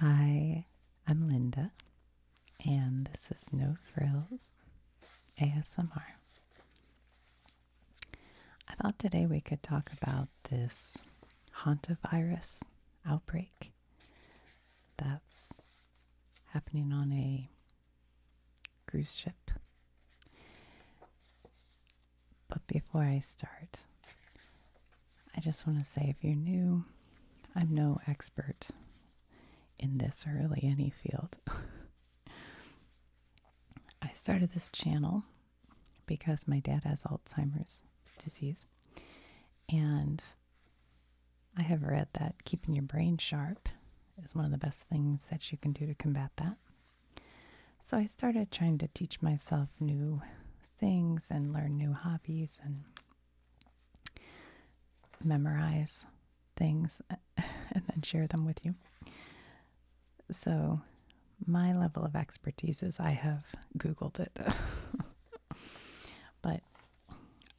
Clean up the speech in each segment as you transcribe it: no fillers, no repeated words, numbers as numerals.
Hi, I'm Linda, and this is No Frills ASMR. I thought today we could talk about this Hantavirus outbreak that's happening on a cruise ship. But before I start, I just want to say if you're new, I'm no expert in this or really any field. I started this channel because my dad has Alzheimer's disease, and I have read that keeping your brain sharp is one of the best things that you can do to combat that. So I started trying to teach myself new things and learn new hobbies and memorize things and then share them with you. So my level of expertise is I have Googled it. But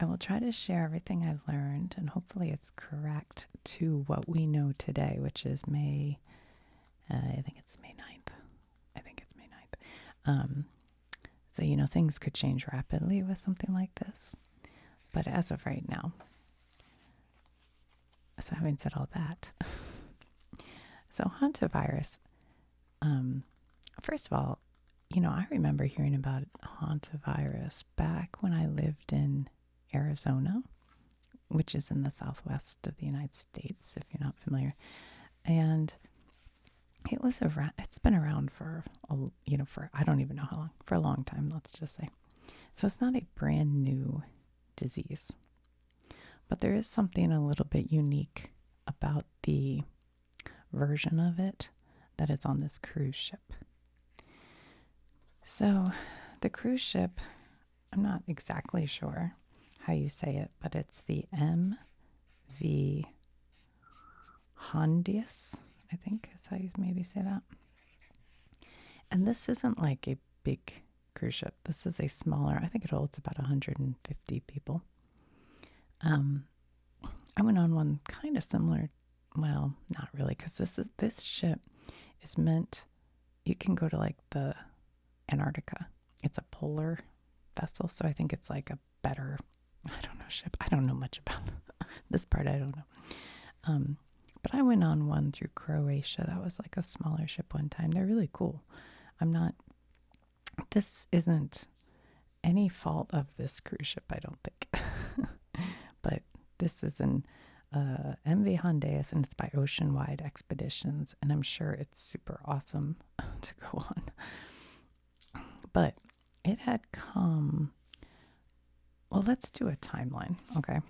I will try to share everything I've learned, and hopefully it's correct to what we know today, which is May, I think it's May 9th. So, things could change rapidly with something like this. But as of right now, so having said all that, so hantavirus, first of all, I remember hearing about hantavirus back when I lived in Arizona, which is in the southwest of the United States, if you're not familiar. And it was around, it's been around for I don't even know how long, for a long time, let's just say. So it's not a brand new disease, but there is something a little bit unique about the version of it that is on this cruise ship. So the cruise ship, I'm not exactly sure how you say it, but it's the MV Hondius, I think is how you maybe say that. And this isn't like a big cruise ship. This is a smaller, I think it holds about 150 people. I went on one kind of similar, well, not really, because this ship is meant, you can go to like the Antarctica. It's a polar vessel, so I think it's like a better, I don't know, ship. I don't know much about this part. I don't know. But I went on one through Croatia. That was like a smaller ship one time. They're really cool. This isn't any fault of this cruise ship, I don't think. But this is an MV Hondius, and it's by Ocean Wide Expeditions, and I'm sure it's super awesome to go on. But it had come, well, let's do a timeline, okay?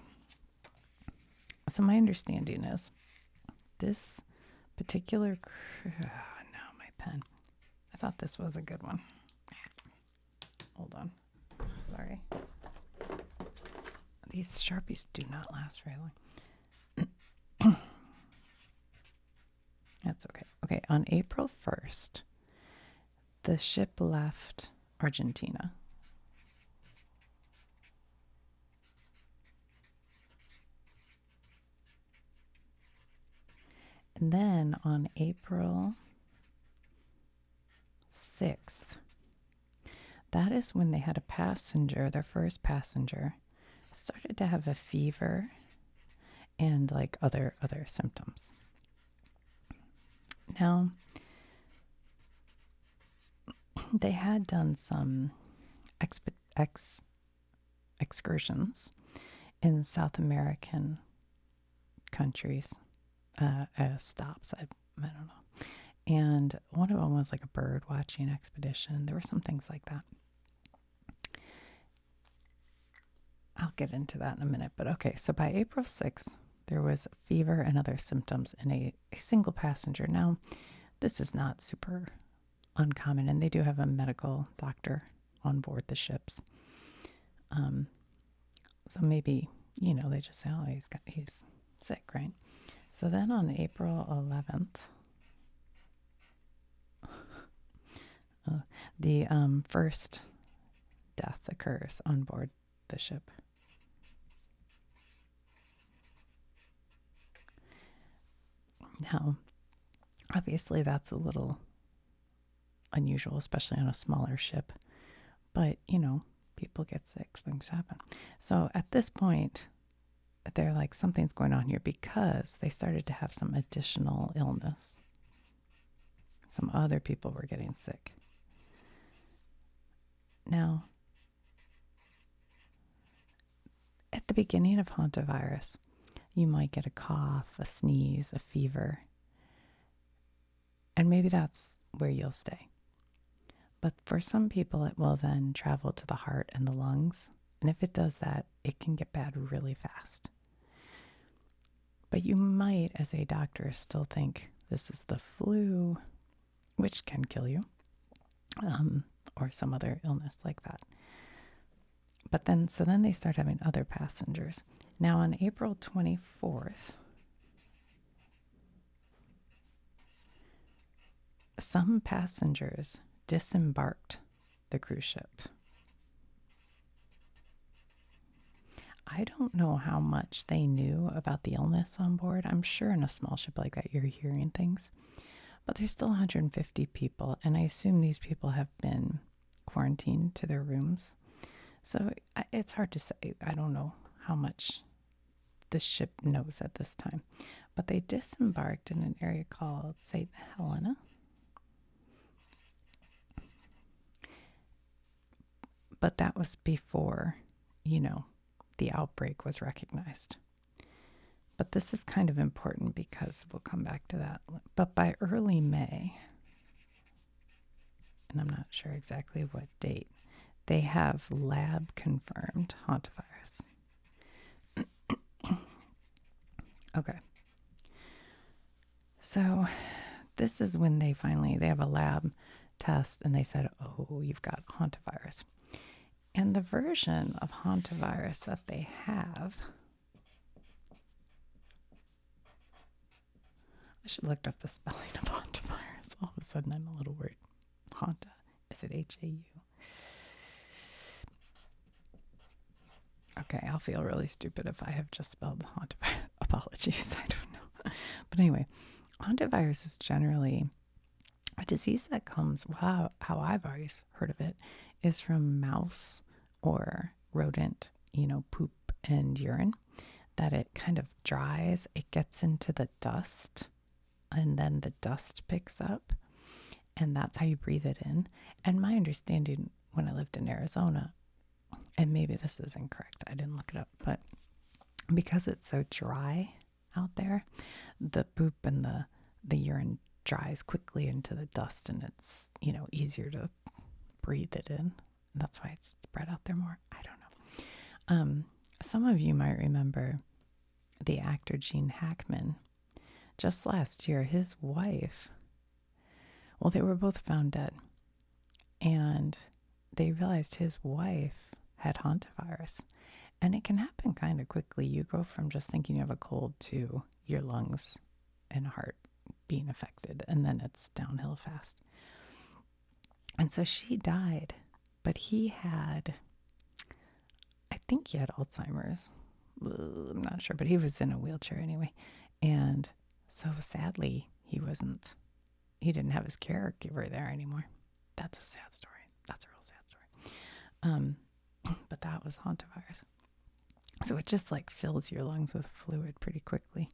So my understanding is this particular, no, my pen. I thought this was a good one. Hold on. Sorry. These Sharpies do not last very long. That's okay. Okay, on April 1st, the ship left Argentina. And then on April 6th, that is when they had a passenger, their first passenger, started to have a fever and like other symptoms. Now, they had done some excursions in South American countries, stops, I don't know. And one of them was like a bird watching expedition. There were some things like that. I'll get into that in a minute. But okay, so by April 6th, there was fever and other symptoms in a single passenger. Now, this is not super uncommon, and they do have a medical doctor on board the ships. So maybe, they just say, oh, he's sick, right? So then on April 11th, the first death occurs on board the ship. Now, Obviously, that's a little unusual, especially on a smaller ship. But, people get sick, things happen. So at this point, they're like, something's going on here because they started to have some additional illness. Some other people were getting sick. Now, at the beginning of hantavirus, you might get a cough, a sneeze, a fever, and maybe that's where you'll stay. But for some people, it will then travel to the heart and the lungs. And if it does that, it can get bad really fast. But you might, as a doctor, still think this is the flu, which can kill you, or some other illness like that. But then they start having other passengers. Now, on April 24th, some passengers disembarked the cruise ship. I don't know how much they knew about the illness on board. I'm sure in a small ship like that, you're hearing things. But there's still 150 people, and I assume these people have been quarantined to their rooms. So it's hard to say. I don't know how much this ship knows at this time. But they disembarked in an area called St. Helena. But that was before, the outbreak was recognized. But this is kind of important because we'll come back to that. But by early May, and I'm not sure exactly what date, they have lab confirmed hantavirus. Okay. So this is when they have a lab test and they said, oh, you've got hantavirus. And the version of hantavirus that they have, I should have looked up the spelling of hantavirus. All of a sudden, I'm a little worried. Hanta, is it H-A-U? Okay, I'll feel really stupid if I have just spelled hantavirus. Apologies, I don't know. But anyway, hantavirus is generally a disease that comes, how I've always heard of it, is from mouse or rodent, poop and urine, that it kind of dries, it gets into the dust, and then the dust picks up, and that's how you breathe it in. And my understanding when I lived in Arizona, and maybe this is incorrect, I didn't look it up, but because it's so dry out there, the poop and the urine dries quickly into the dust, and it's, easier to breathe it in. And that's why it's spread out there more. I don't know. Some of you might remember the actor Gene Hackman. Just last year, his wife, well, they were both found dead. And they realized his wife had hantavirus. And it can happen kind of quickly. You go from just thinking you have a cold to your lungs and heart being affected, and then it's downhill fast. And so she died, but he had, I think he had Alzheimer's. I'm not sure, but he was in a wheelchair anyway. And so sadly, he didn't have his caregiver there anymore. That's a sad story. That's a real sad story. But that was hantavirus. So it just like fills your lungs with fluid pretty quickly.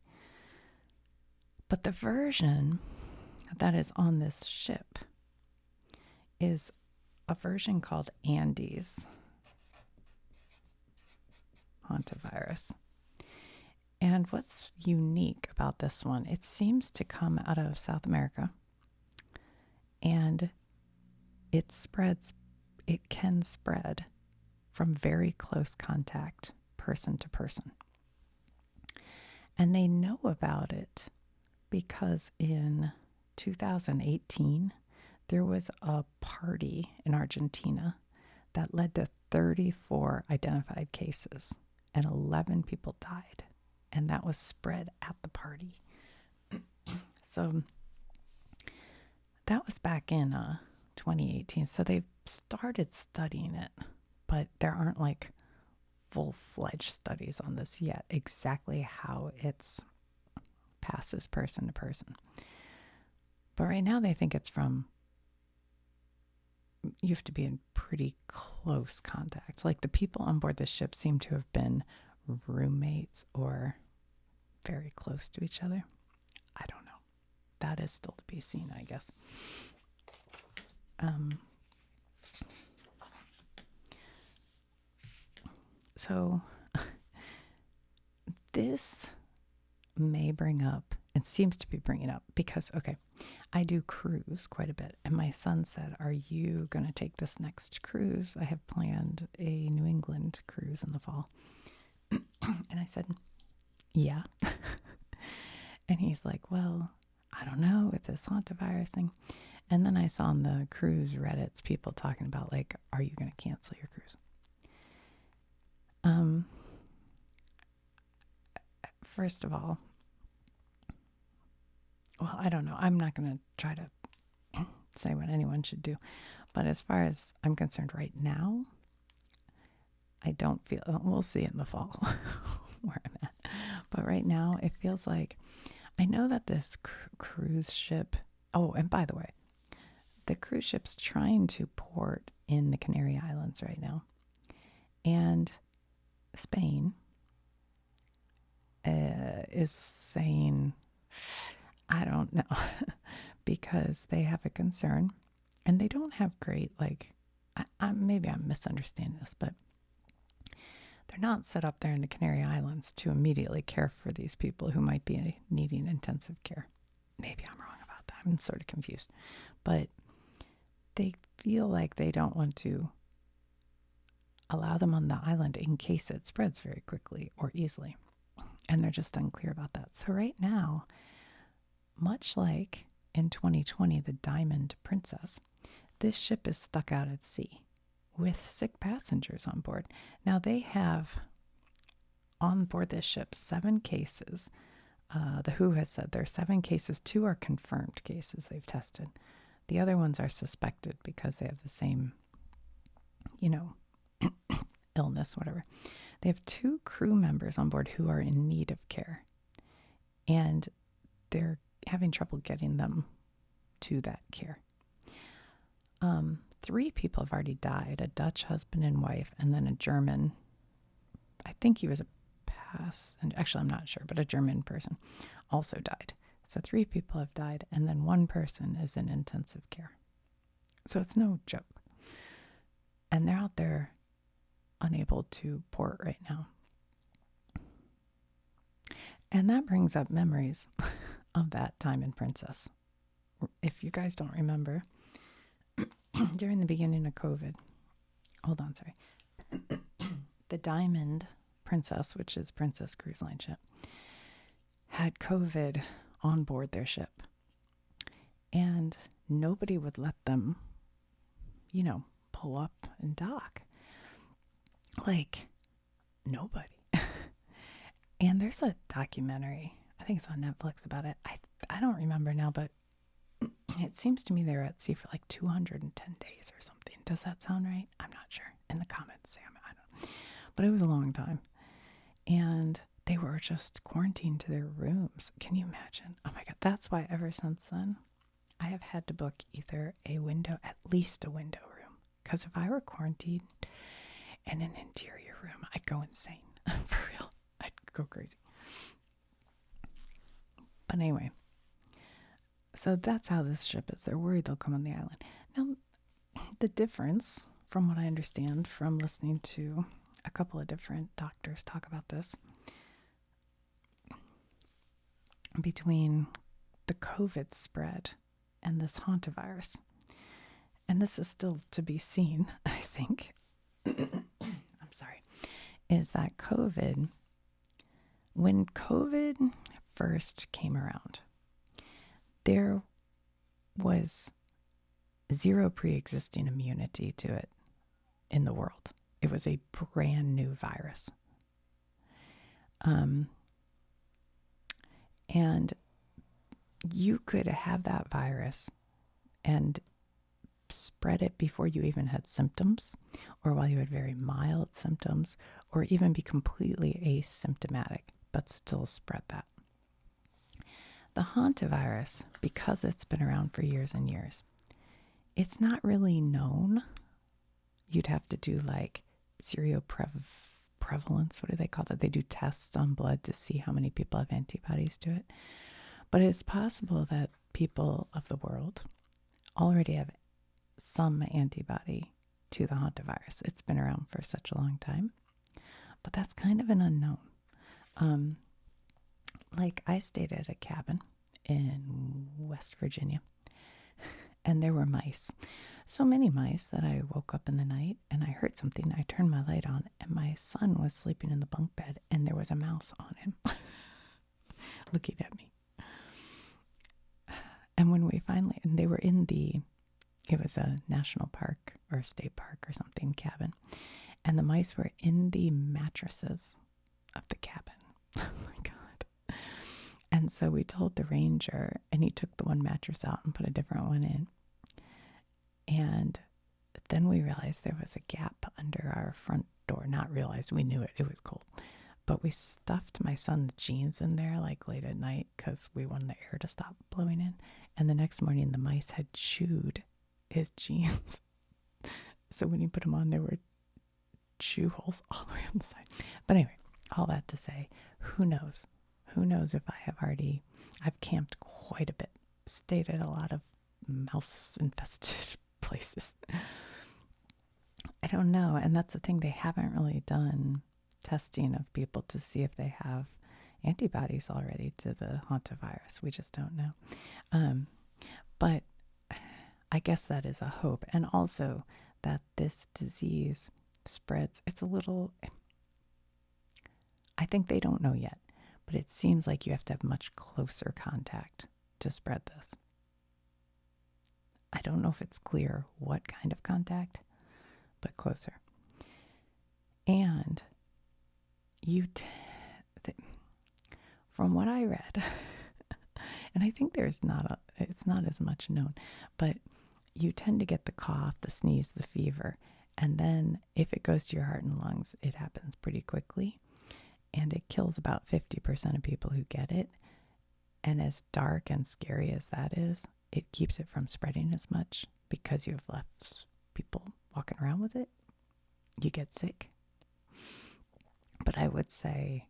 But the version that is on this ship is a version called Andes hantavirus. And what's unique about this one, it seems to come out of South America, and it can spread from very close contact, person to person. And they know about it because in 2018, there was a party in Argentina that led to 34 identified cases, and 11 people died. And that was spread at the party. So that was back in 2018. So they've started studying it, but there aren't like full-fledged studies on this yet, exactly how it passes person to person. But right now they think it's from, you have to be in pretty close contact. Like the people on board the ship seem to have been roommates or very close to each other. I don't know. That is still to be seen, I guess. So this may bring up, it seems to be bringing up, because, okay, I do cruise quite a bit. And my son said, are you going to take this next cruise? I have planned a New England cruise in the fall. And I said, yeah. And he's like, well, I don't know with this Hantavirus thing. And then I saw on the cruise Reddits people talking about, like, are you going to cancel your cruise? First of all, well, I don't know. I'm not going to try to say what anyone should do. But as far as I'm concerned right now, I don't feel, we'll see in the fall where I'm at. But right now, it feels like, I know that this cruise ship, oh, and by the way, the cruise ship's trying to port in the Canary Islands right now. And Spain is saying, I don't know, because they have a concern. And they don't have great, like, maybe I'm misunderstanding this, but they're not set up there in the Canary Islands to immediately care for these people who might be needing intensive care. Maybe I'm wrong about that. I'm sort of confused. But they feel like they don't want to allow them on the island in case it spreads very quickly or easily. And they're just unclear about that. So right now, much like in 2020, the Diamond Princess, this ship is stuck out at sea with sick passengers on board. Now they have on board this ship 7 cases. The WHO has said there are 7 cases. 2 are confirmed cases they've tested. The other ones are suspected because they have the same, illness, whatever. They have 2 crew members on board who are in need of care. And they're having trouble getting them to that care. 3 people have already died, a Dutch husband and wife, and then a German, I think he was a passenger, actually I'm not sure, but a German person also died. So 3 people have died, and then 1 person is in intensive care. So it's no joke. And they're out there unable to port right now. And that brings up memories of that Diamond Princess. If you guys don't remember, during the beginning of COVID, the Diamond Princess, which is Princess Cruise Line ship, had COVID on board their ship. And nobody would let them, pull up and dock. Like, nobody. And there's a documentary, I think it's on Netflix, about it. I don't remember now, but it seems to me they were at sea for like 210 days or something. Does that sound right? I'm not sure. In the comments, Sam, I don't know. But it was a long time. And they were just quarantined to their rooms. Can you imagine? Oh my God. That's why ever since then, I have had to book either at least a window room. Because if I were quarantined in an interior room, I'd go insane. For real. I'd go crazy. But anyway, so that's how this ship is. They're worried they'll come on the island. Now, the difference, from what I understand from listening to a couple of different doctors talk about this, between the COVID spread and this Hantavirus, and this is still to be seen, I think, I'm sorry, is that when COVID first came around, there was zero pre-existing immunity to it in the world. It was a brand new virus. And you could have that virus and spread it before you even had symptoms, or while you had very mild symptoms, or even be completely asymptomatic, but still spread that. The hantavirus, because it's been around for years and years, it's not really known. You'd have to do like seroprevalence. What do they call that? They do tests on blood to see how many people have antibodies to it. But it's possible that people of the world already have some antibody to the hantavirus. It's been around for such a long time. But that's kind of an unknown. Like I stayed at a cabin in West Virginia, and there were mice. So many mice that I woke up in the night and I heard something. I turned my light on, and my son was sleeping in the bunk bed, and there was a mouse on him looking at me. And when we finally, and they were in it was a national park or a state park or something cabin, and the mice were in the mattresses of the cabin. Oh my God. And so we told the ranger, and he took the one mattress out and put a different one in. And then we realized there was a gap under our front door. Not realized, we knew it was cold. But we stuffed my son's jeans in there like late at night because we wanted the air to stop blowing in. And the next morning, the mice had chewed his jeans. So when he put them on, there were chew holes all the way on the side. But anyway, all that to say, who knows? Who knows if I've camped quite a bit, stayed at a lot of mouse-infested places. I don't know. And that's the thing, they haven't really done testing of people to see if they have antibodies already to the hantavirus. We just don't know. But I guess that is a hope. And also that this disease spreads. I think they don't know yet, but it seems like you have to have much closer contact to spread this. I don't know if it's clear what kind of contact, but closer. And from what I read, and I think it's not as much known, but you tend to get the cough, the sneeze, the fever, and then if it goes to your heart and lungs, it happens pretty quickly, and it kills about 50% of people who get it. And as dark and scary as that is, it keeps it from spreading as much because you have less people walking around with it. You get sick. But I would say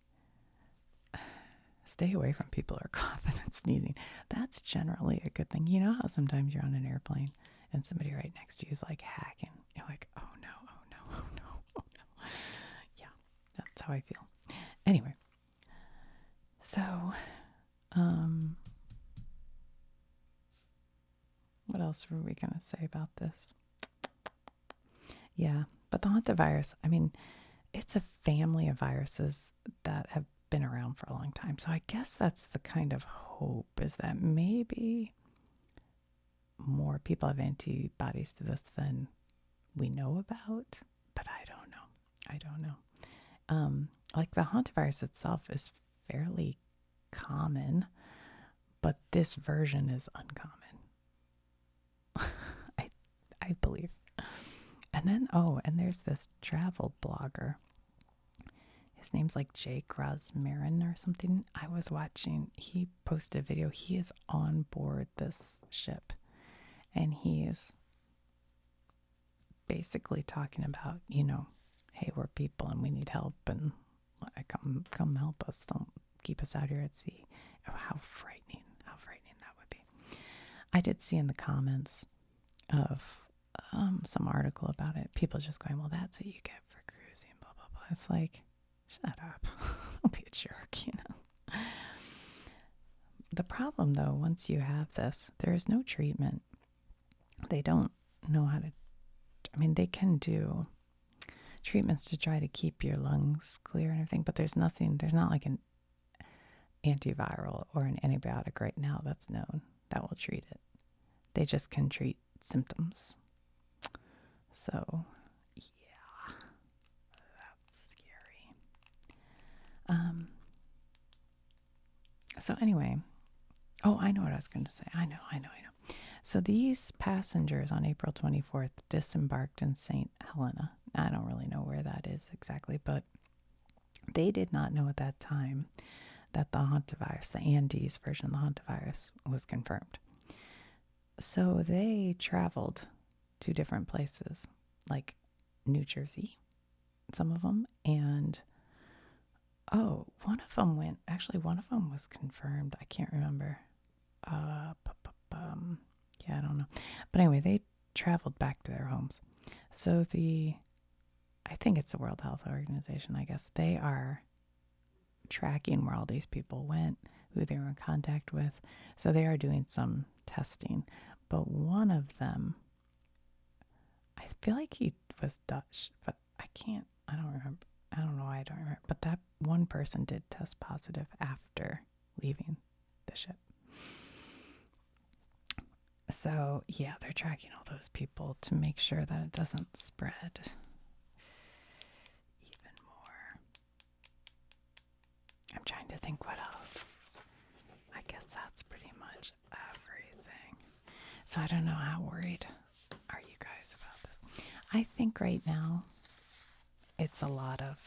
stay away from people who are coughing and sneezing. That's generally a good thing. You know how sometimes you're on an airplane and somebody right next to you is like hacking. You're like, oh no, oh no, oh no, oh no. Yeah, that's how I feel. Anyway, so what else were we going to say about this? Yeah, but the hantavirus, I mean, it's a family of viruses that have been around for a long time. So I guess that's the kind of hope, is that maybe more people have antibodies to this than we know about. But I don't know. Like the hantavirus itself is fairly common, but this version is uncommon. I believe. And then, and there's this travel blogger. His name's like Jake Rosmarin or something. I was watching, he posted a video. He is on board this ship, and he is basically talking about, hey, we're people and we need help, and come help us. Don't keep us out here at sea. Oh, how frightening that would be. I did see in the comments of some article about it, people just going, well, that's what you get for cruising, blah, blah, blah. It's like, shut up. Don't be a jerk, The problem, though, once you have this, there is no treatment. They don't know how to, they can do treatments to try to keep your lungs clear and everything, but there's not like an antiviral or an antibiotic right now that's known that will treat it. They just can treat symptoms. So, yeah, that's scary. So anyway, I know what I was going to say. I know. So these passengers on April 24th disembarked in St. Helena. I don't really know where that is exactly, but they did not know at that time that the hantavirus, the Andes version of the hantavirus, was confirmed. So they traveled to different places, like New Jersey, some of them, and one of them was confirmed. I can't remember. Yeah, I don't know. But anyway, they traveled back to their homes. So I think it's the World Health Organization, I guess. They are tracking where all these people went, who they were in contact with. So they are doing some testing. But one of them, I feel like he was Dutch, but I don't remember. I don't know why I don't remember. But that one person did test positive after leaving the ship. So, yeah, they're tracking all those people to make sure that it doesn't spread even more. I'm trying to think what else. I guess that's pretty much everything. So I don't know, how worried are you guys about this? I think right now it's a lot of,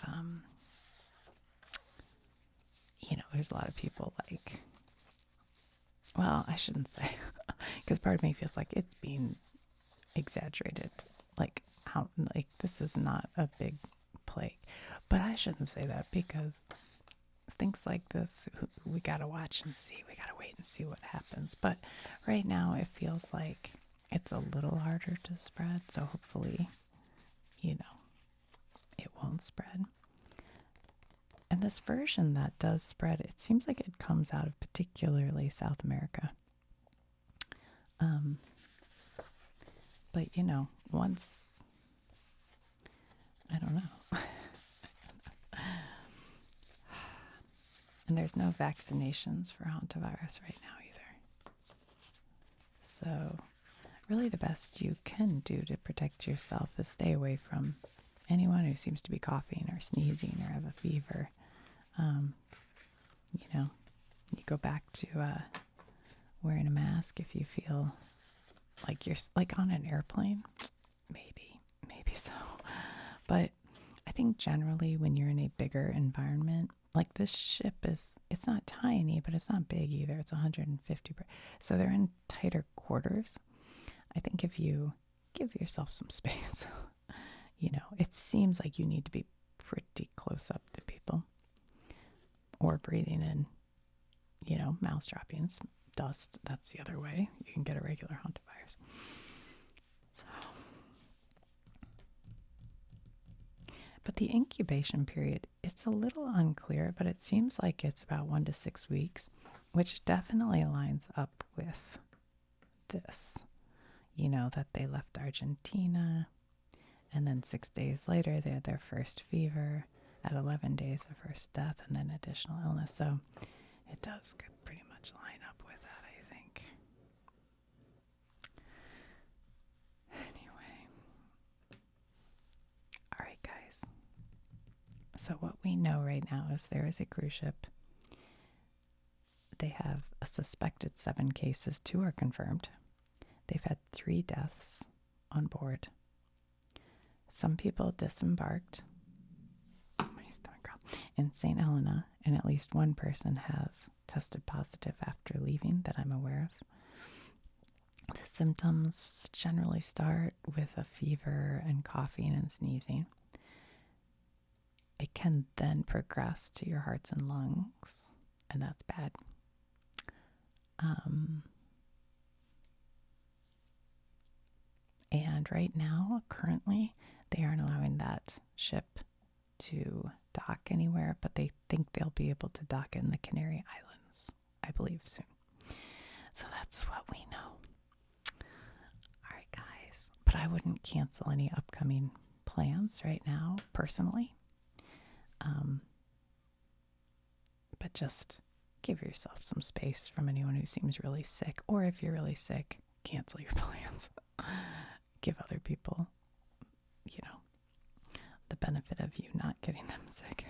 there's a lot of people like, well, I shouldn't say, because part of me feels like it's being exaggerated. Like, this is not a big plague. But I shouldn't say that, because things like this, we got to watch and see. We got to wait and see what happens. But right now, it feels like it's a little harder to spread. So hopefully, it won't spread. And this version that does spread, it seems like it comes out of particularly South America. But, once, I don't know. And there's no vaccinations for hantavirus right now either. So really the best you can do to protect yourself is stay away from anyone who seems to be coughing or sneezing or have a fever. You go back to wearing a mask if you feel like you're like on an airplane. Maybe so. But I think generally when you're in a bigger environment, like this ship it's not tiny, but it's not big either. It's 150. So they're in tighter quarters. I think if you give yourself some space, it seems like you need to be pretty close up to people, or breathing in, mouse droppings, dust. That's the other way you can get a regular hantavirus. But the incubation period, it's a little unclear, but it seems like it's about 1 to 6 weeks, which definitely lines up with this. That they left Argentina, and then 6 days later they had their first fever. At 11 days, the first death, and then additional illness. So it does pretty much line up with that, I think. Anyway. All right, guys. So what we know right now is there is a cruise ship. They have a suspected 7 cases. 2 are confirmed. They've had 3 deaths on board. Some people disembarked in St. Helena, and at least one person has tested positive after leaving that I'm aware of. The symptoms generally start with a fever and coughing and sneezing. It can then progress to your hearts and lungs, and that's bad. And right now, currently, they aren't allowing that ship to dock anywhere, but they think they'll be able to dock in the Canary Islands, I believe, soon. So that's what we know. All right, guys. But I wouldn't cancel any upcoming plans right now, personally. But just give yourself some space from anyone who seems really sick. Or if you're really sick, cancel your plans. Give other people, the benefit of you not getting them sick.